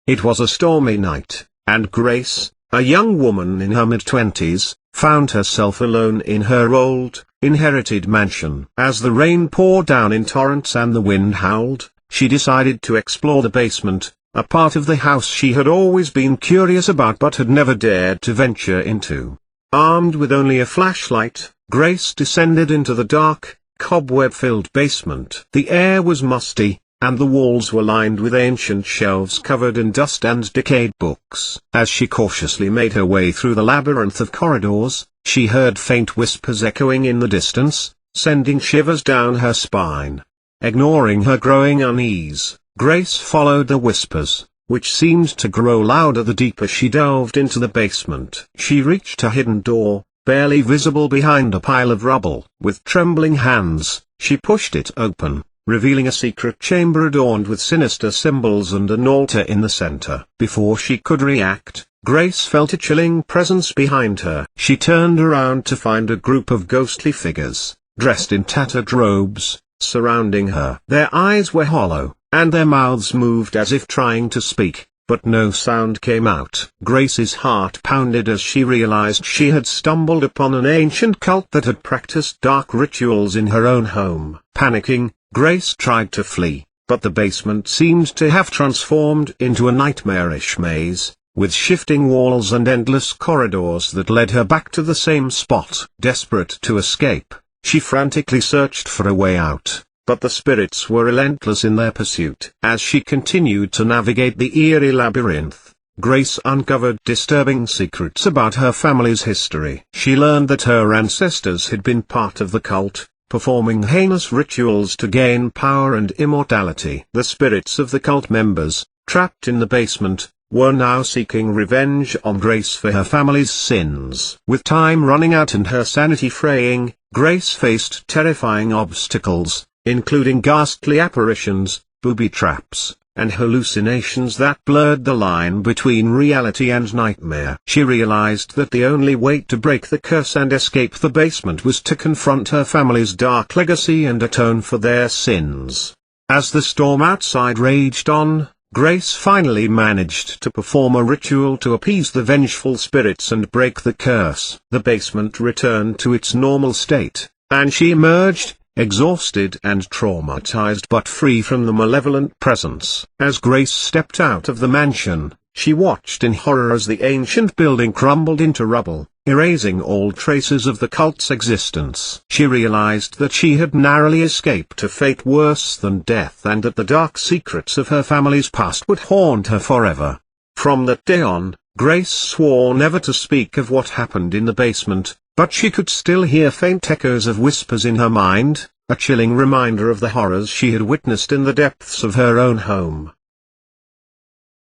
It was a stormy night, and Grace, a young woman in her mid-twenties, found herself alone in her old, inherited mansion. As the rain poured down in torrents and the wind howled, she decided to explore the basement, a part of the house she had always been curious about but had never dared to venture into. Armed with only a flashlight, Grace descended into the dark, cobweb-filled basement. The air was musty, and the walls were lined with ancient shelves covered in dust and decayed books. As she cautiously made her way through the labyrinth of corridors, she heard faint whispers echoing in the distance, sending shivers down her spine. Ignoring her growing unease, Grace followed the whispers, which seemed to grow louder the deeper she delved into the basement. She reached a hidden door, barely visible behind a pile of rubble. With trembling hands, she pushed it open, revealing a secret chamber adorned with sinister symbols and an altar in the center. Before she could react, Grace felt a chilling presence behind her. She turned around to find a group of ghostly figures, dressed in tattered robes, surrounding her. Their eyes were hollow, and their mouths moved as if trying to speak, but no sound came out. Grace's heart pounded as she realized she had stumbled upon an ancient cult that had practiced dark rituals in her own home. Panicking, Grace tried to flee, but the basement seemed to have transformed into a nightmarish maze, with shifting walls and endless corridors that led her back to the same spot. Desperate to escape, she frantically searched for a way out, but the spirits were relentless in their pursuit. As she continued to navigate the eerie labyrinth, Grace uncovered disturbing secrets about her family's history. She learned that her ancestors had been part of the cult, performing heinous rituals to gain power and immortality. The spirits of the cult members, trapped in the basement, were now seeking revenge on Grace for her family's sins. With time running out and her sanity fraying, Grace faced terrifying obstacles, including ghastly apparitions, booby traps, and hallucinations that blurred the line between reality and nightmare. She realized that the only way to break the curse and escape the basement was to confront her family's dark legacy and atone for their sins. As the storm outside raged on, Grace finally managed to perform a ritual to appease the vengeful spirits and break the curse. The basement returned to its normal state, and she emerged, exhausted and traumatized but free from the malevolent presence. As Grace stepped out of the mansion, she watched in horror as the ancient building crumbled into rubble, erasing all traces of the cult's existence. She realized that she had narrowly escaped a fate worse than death and that the dark secrets of her family's past would haunt her forever. From that day on, Grace swore never to speak of what happened in the basement, but she could still hear faint echoes of whispers in her mind, a chilling reminder of the horrors she had witnessed in the depths of her own home.